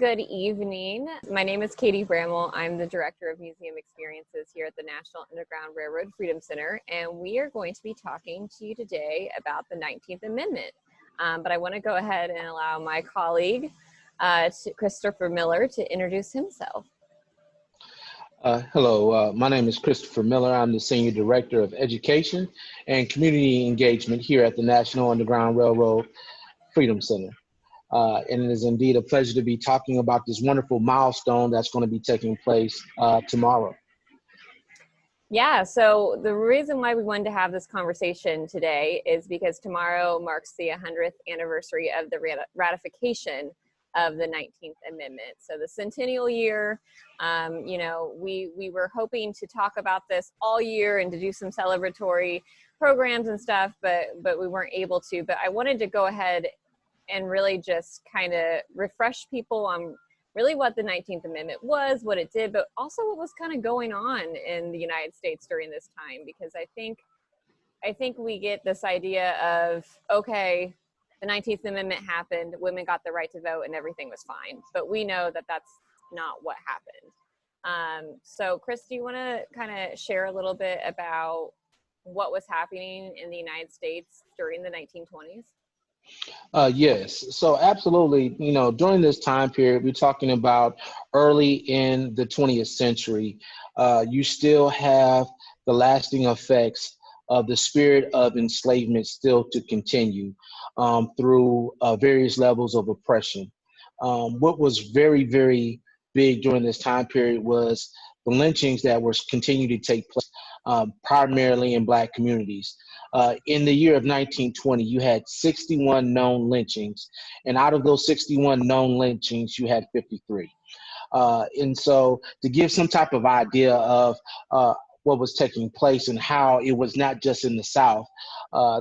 Good evening. My name is Katie Bramell. I'm the Director of Museum Experiences here at the National Underground Railroad Freedom Center, and we are going to be talking to you today about the 19th Amendment. But I want to go ahead and allow my colleague, Christopher Miller, to introduce himself. Hello, my name is Christopher Miller. I'm the Senior Director of Education and Community Engagement here at the National Underground Railroad Freedom Center. And it is indeed a pleasure to be talking about this wonderful milestone that's going to be taking place tomorrow. Yeah, so the reason why we wanted to have this conversation today is because tomorrow marks the 100th anniversary of the ratification of the 19th Amendment. So the centennial year, we were hoping to talk about this all year and to do some celebratory programs and stuff, but we weren't able to. But I wanted to go ahead and really just kind of refresh people on really what the 19th Amendment was, what it did, but also what was kind of going on in the United States during this time, because I think we get this idea of, okay, the 19th Amendment happened, women got the right to vote and everything was fine. But we know that that's not what happened. So Chris, do you want to kind of share a little bit about what was happening in the United States during the 1920s? Yes, so absolutely. During this time period, we're talking about early in the 20th century. You still have the lasting effects of the spirit of enslavement still to continue through various levels of oppression. What was very, very big during this time period was the lynchings that were continuing to take place, primarily in Black communities. In the year of 1920, you had 61 known lynchings, and out of those 61 known lynchings, you had 53. And so to give some type of idea of what was taking place and how it was not just in the South,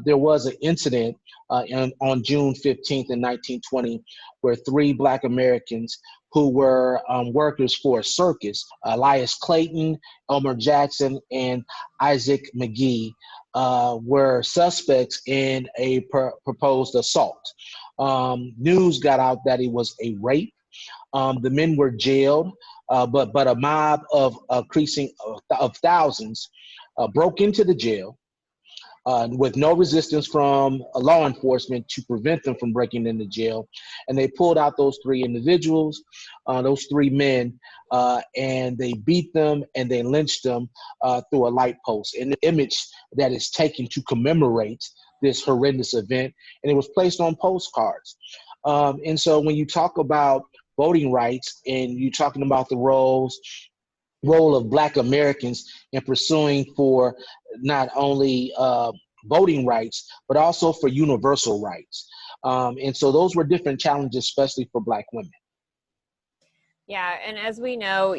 there was an incident on June 15th in 1920 where 3 Black Americans who were workers for a circus, Elias Clayton, Elmer Jackson, and Isaac McGee, were suspects in a proposed assault. News got out that it was a rape. The men were jailed, but a mob of thousands broke into the jail with no resistance from law enforcement to prevent them from breaking into jail. And they pulled out those 3 individuals, those 3 men, and they beat them and they lynched them through a light post. And the image that is taken to commemorate this horrendous event, and it was placed on postcards. And so when you talk about voting rights and you're talking about the role of Black Americans in pursuing for not only voting rights, but also for universal rights. And so those were different challenges, especially for Black women. Yeah, and as we know,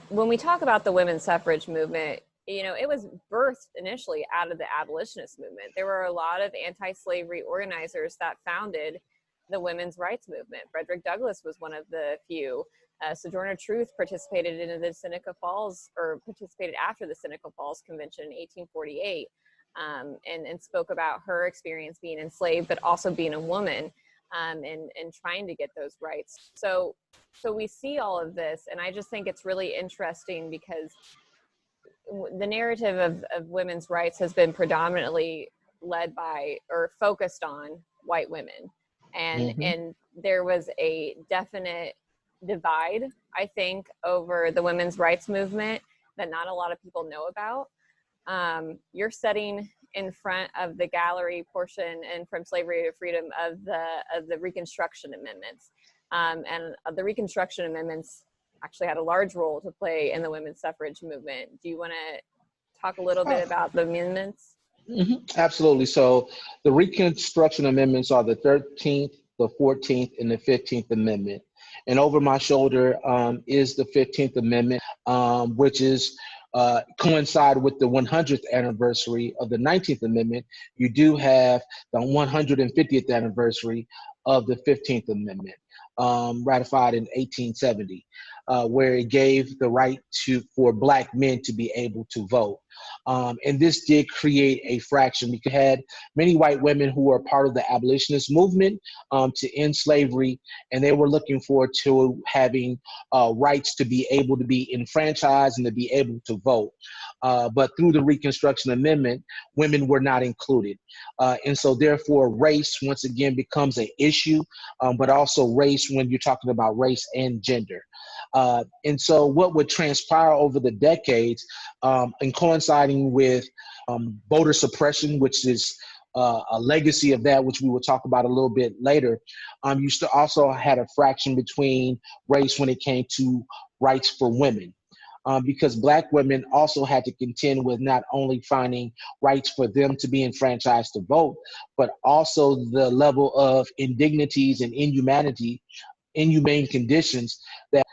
when we talk about the women's suffrage movement, it was birthed initially out of the abolitionist movement. There were a lot of anti-slavery organizers that founded the women's rights movement. Frederick Douglass was one of the few. Sojourner Truth participated in the Seneca Falls, or participated after the Seneca Falls Convention in 1848, and spoke about her experience being enslaved, but also being a woman, and trying to get those rights. So we see all of this, and I just think it's really interesting because the narrative of women's rights has been predominantly led by or focused on white women. And there was a definite divide, I think, over the women's rights movement that not a lot of people know about. You're sitting in front of the gallery portion and From Slavery to Freedom of the Reconstruction Amendments. And the Reconstruction Amendments actually had a large role to play in the women's suffrage movement. Do you want to talk a little bit about the amendments? Absolutely. So the Reconstruction Amendments are the 13th, the 14th, and the 15th Amendment. And over my shoulder is the 15th Amendment, which is coincide with the 100th anniversary of the 19th Amendment. You do have the 150th anniversary of the 15th Amendment, ratified in 1870. where it gave the right for Black men to be able to vote. And this did create a fraction because you had many white women who were part of the abolitionist movement to end slavery, and they were looking forward to having rights to be able to be enfranchised and to be able to vote. But through the Reconstruction Amendment, women were not included. And so therefore race once again becomes an issue, but also race when you're talking about race and gender. And so what would transpire over the decades, and coinciding with voter suppression, which is a legacy of that, which we will talk about a little bit later, you still also had a fraction between race when it came to rights for women. Because Black women also had to contend with not only finding rights for them to be enfranchised to vote, but also the level of indignities and inhumane conditions that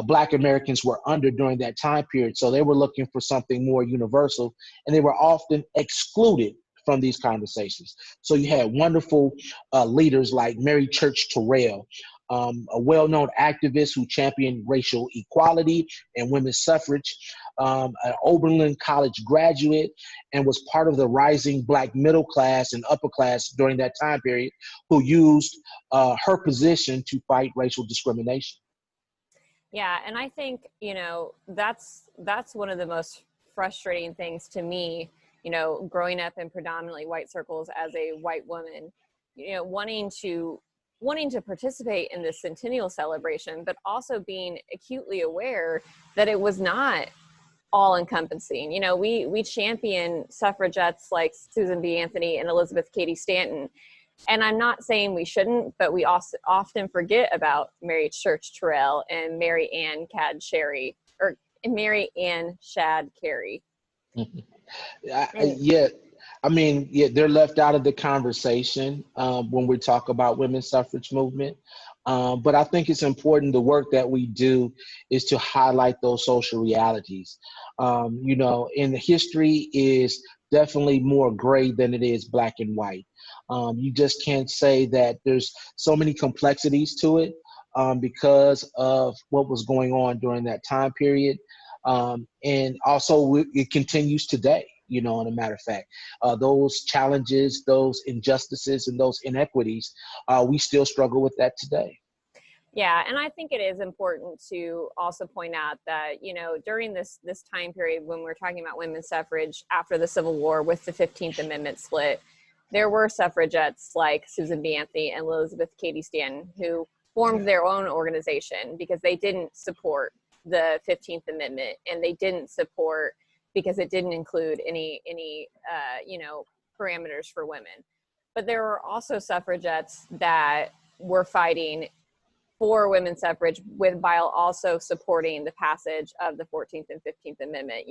Black Americans were under during that time period. So they were looking for something more universal, and they were often excluded from these conversations. So you had wonderful leaders like Mary Church Terrell, a well-known activist who championed racial equality and women's suffrage, an Oberlin College graduate, and was part of the rising Black middle class and upper class during that time period, who used her position to fight racial discrimination. Yeah, and I think, that's one of the most frustrating things to me, growing up in predominantly white circles as a white woman, wanting to participate in this centennial celebration, but also being acutely aware that it was not all encompassing. We champion suffragettes like Susan B. Anthony and Elizabeth Cady Stanton. And I'm not saying we shouldn't, but we also often forget about Mary Church Terrell and Mary Ann Shad Carey. Yeah, I mean, yeah, they're left out of the conversation when we talk about women's suffrage movement. But I think it's important. The work that we do is to highlight those social realities. And the history is definitely more gray than it is black and white. You just can't say that there's so many complexities to it because of what was going on during that time period. And also it continues today, in a matter of fact. Those challenges, those injustices, and those inequities, we still struggle with that today. Yeah, and I think it is important to also point out that, during this time period when we're talking about women's suffrage after the Civil War with the 15th Amendment split, there were suffragettes like Susan B. Anthony and Elizabeth Cady Stanton who formed their own organization because they didn't support the 15th Amendment, and they didn't support because it didn't include any parameters for women. But there were also suffragettes that were fighting for women's suffrage while also supporting the passage of the 14th and 15th Amendment.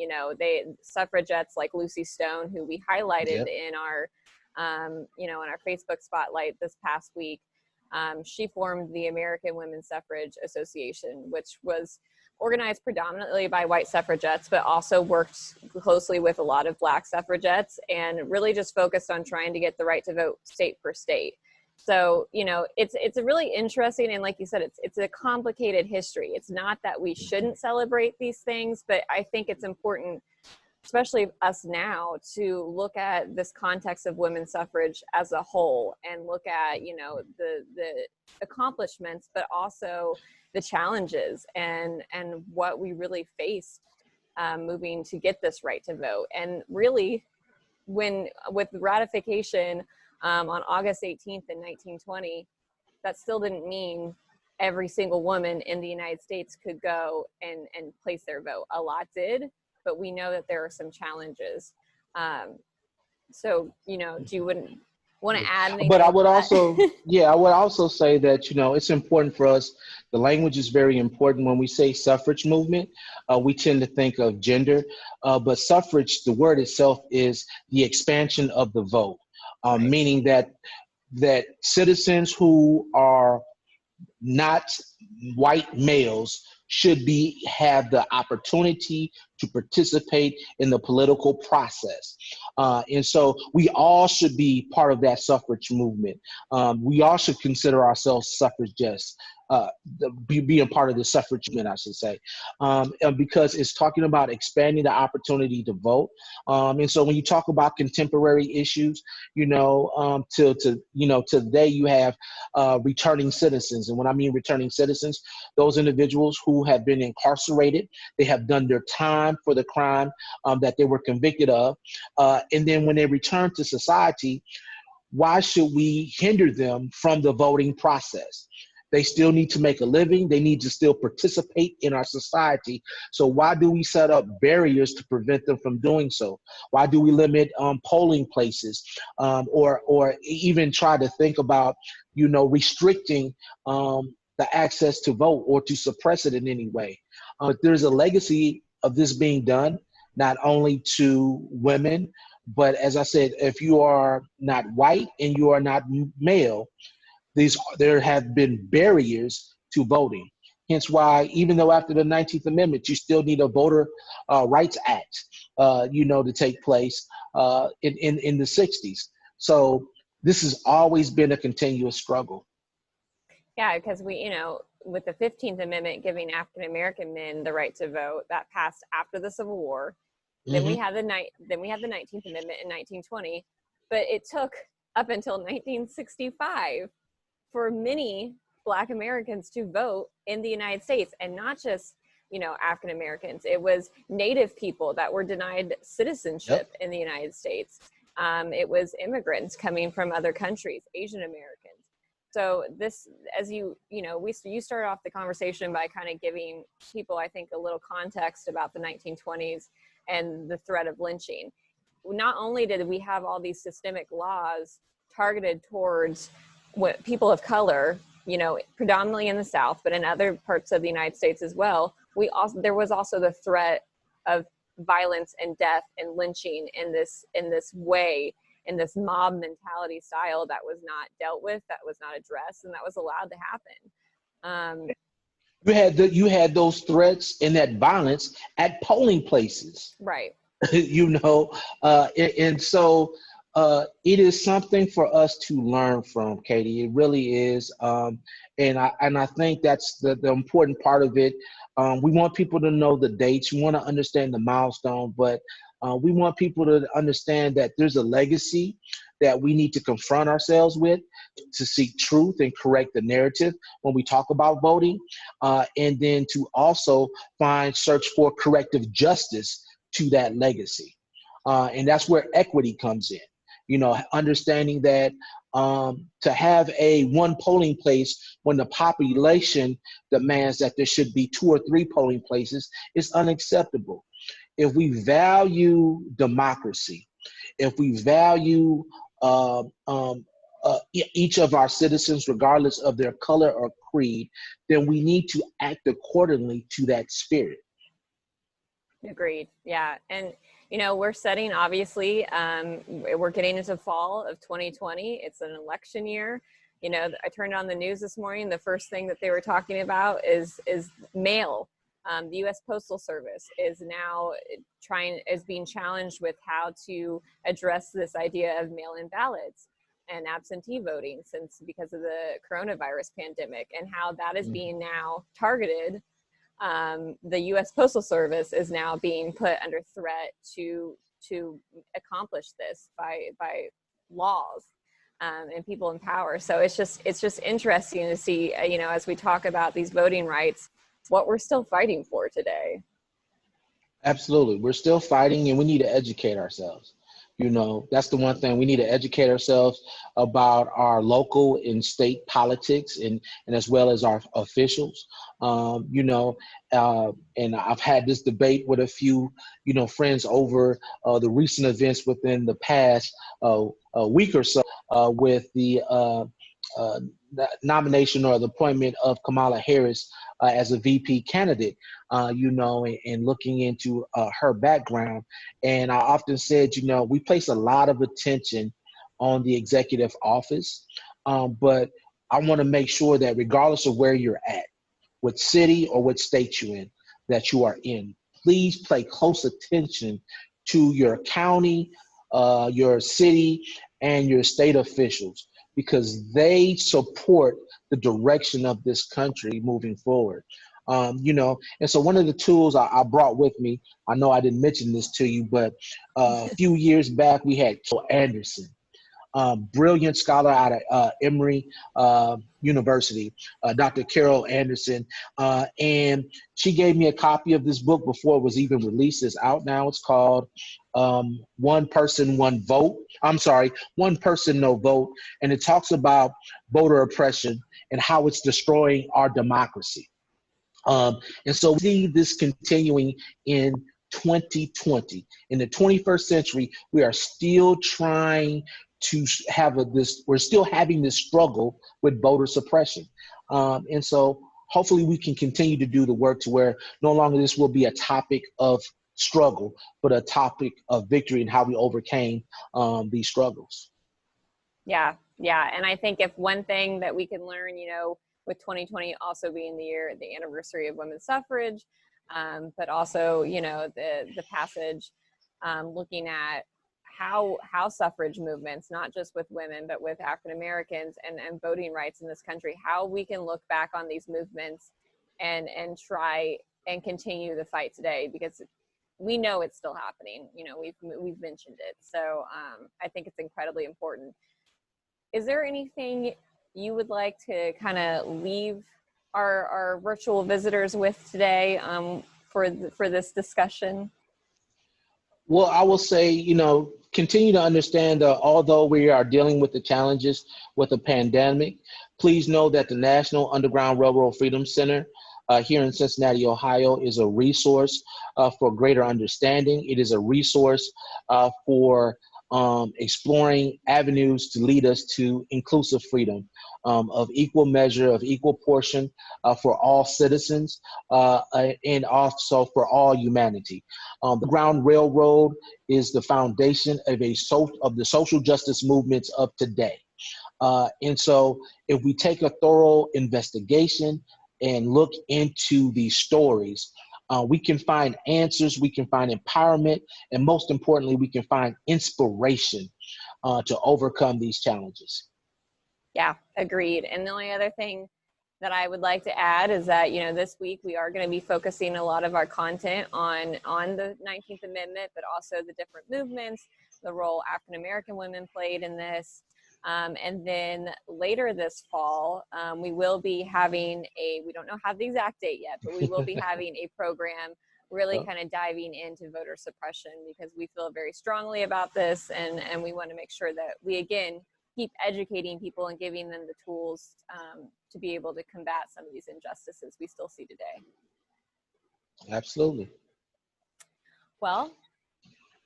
Suffragettes like Lucy Stone, who we highlighted in our, in our Facebook spotlight this past week. She formed the American Women's Suffrage Association, which was organized predominantly by white suffragettes, but also worked closely with a lot of Black suffragettes and really just focused on trying to get the right to vote state per state. So, it's a really interesting, and like you said, it's a complicated history. It's not that we shouldn't celebrate these things, but I think it's important, especially us now, to look at this context of women's suffrage as a whole and look at, the accomplishments, but also the challenges and what we really faced moving to get this right to vote. And really, with ratification on August 18th in 1920, that still didn't mean every single woman in the United States could go and place their vote. A lot did, but we know that there are some challenges. So, do you wouldn't want to add anything? But I would also, I would also say that, it's important for us. The language is very important. When we say suffrage movement, we tend to think of gender, but suffrage, the word itself, is the expansion of the vote, right. Meaning that citizens who are not white males should have the opportunity to participate in the political process. And so we all should be part of that suffrage movement. We all should consider ourselves suffragettes, being part of the suffrage movement, I should say, because it's talking about expanding the opportunity to vote. And so when you talk about contemporary issues, today you have returning citizens. And when I mean returning citizens, those individuals who have been incarcerated, they have done their time for the crime that they were convicted of. And then when they return to society, why should we hinder them from the voting process? They still need to make a living. They need to still participate in our society. So why do we set up barriers to prevent them from doing so? Why do we limit polling places, or even try to think about, restricting the access to vote or to suppress it in any way? But there's a legacy of this being done, not only to women, but as I said, if you are not white and you are not male, there have been barriers to voting. Hence why, even though after the 19th Amendment, you still need a Voter Rights Act, to take place in the 60s. So this has always been a continuous struggle. Yeah, because with the 15th Amendment giving African American men the right to vote, that passed after the Civil War. Then we had the 19th Amendment in 1920, but it took up until 1965 for many Black Americans to vote in the United States, and not just, African Americans. It was Native people that were denied citizenship in the United States. It was immigrants coming from other countries, Asian Americans. So this, as you started off the conversation by kind of giving people, I think, a little context about the 1920s and the threat of lynching. Not only did we have all these systemic laws targeted towards people of color, predominantly in the South, but in other parts of the United States as well, there was also the threat of violence and death and lynching in this way, in this mob mentality style that was not dealt with, that was not addressed, and that was allowed to happen. You had those threats and that violence at polling places, right? And so it is something for us to learn from, Katie. It really is, and I think that's the important part of it. We want people to know the dates. We want to understand the milestone, but we want people to understand that there's a legacy that we need to confront ourselves with, to seek truth and correct the narrative when we talk about voting, and then to also search for corrective justice to that legacy. And that's where equity comes in, understanding that to have one polling place when the population demands that there should be 2 or 3 polling places is unacceptable. If we value democracy, if we value each of our citizens, regardless of their color or creed, then we need to act accordingly to that spirit. Agreed. Yeah. And, we're setting, obviously, we're getting into fall of 2020. It's an election year. I turned on the news this morning. The first thing that they were talking about is mail. The U.S. Postal Service is now being challenged with how to address this idea of mail-in ballots and absentee voting because of the coronavirus pandemic, and how that is being now targeted. The U.S. Postal Service is now being put under threat to accomplish this by laws and people in power. So it's just interesting to see, as we talk about these voting rights, what we're still fighting for today. Absolutely. We're still fighting, and we need to educate ourselves. That's the one thing. We need to educate ourselves about our local and state politics, and as well as our officials. And I've had this debate with a few, friends over the recent events within the past week or so with the nomination or the appointment of Kamala Harris as a VP candidate, and looking into her background. And I often said, we place a lot of attention on the executive office, but I want to make sure that regardless of where you're at, what city or what state you're in, that you are in please pay close attention to your county, your city, and your state officials, because they support the direction of this country moving forward. And so one of the tools I brought with me, I know I didn't mention this to you, but a few years back we had Carol Anderson, brilliant scholar out of Emory University, Dr. Carol Anderson, and she gave me a copy of this book before it was even released. It's out now. It's called One Person, One Vote. I'm sorry, One Person, No Vote, and it talks about voter oppression and how it's destroying our democracy. And so we see this continuing in 2020. In the 21st century, we are still trying to have we're still having this struggle with voter suppression. And so hopefully we can continue to do the work to where no longer this will be a topic of struggle, but a topic of victory and how we overcame these struggles. Yeah. And I think if one thing that we can learn, with 2020 also being the anniversary of women's suffrage, but also, the passage, looking at how suffrage movements, not just with women, but with African Americans and voting rights in this country, how we can look back on these movements and try and continue the fight today, because we know it's still happening. We've mentioned it. So I think it's incredibly important. Is there anything you would like to kind of leave our virtual visitors with today for this discussion? Well, I will say, continue to understand that although we are dealing with the challenges with the pandemic, please know that the National Underground Railroad Freedom Center here in Cincinnati, Ohio, is a resource for greater understanding. It is a resource for exploring avenues to lead us to inclusive freedom of equal measure, of equal portion for all citizens and also for all humanity. The Ground Railroad is the foundation of the social justice movements of today. And so if we take a thorough investigation and look into these stories, we can find answers, we can find empowerment, and most importantly, we can find inspiration to overcome these challenges. Yeah, agreed. And the only other thing that I would like to add is that, this week we are going to be focusing a lot of our content on the 19th Amendment, but also the different movements, the role African American women played in this. And then later this fall, we will be having we don't know how the exact date yet, but we will be having a program really kind of diving into voter suppression, because we feel very strongly about this, and we want to make sure that we, again, keep educating people and giving them the tools to be able to combat some of these injustices we still see today. Absolutely. Well,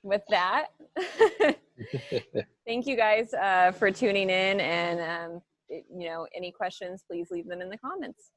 with that, thank you guys for tuning in, and any questions, please leave them in the comments.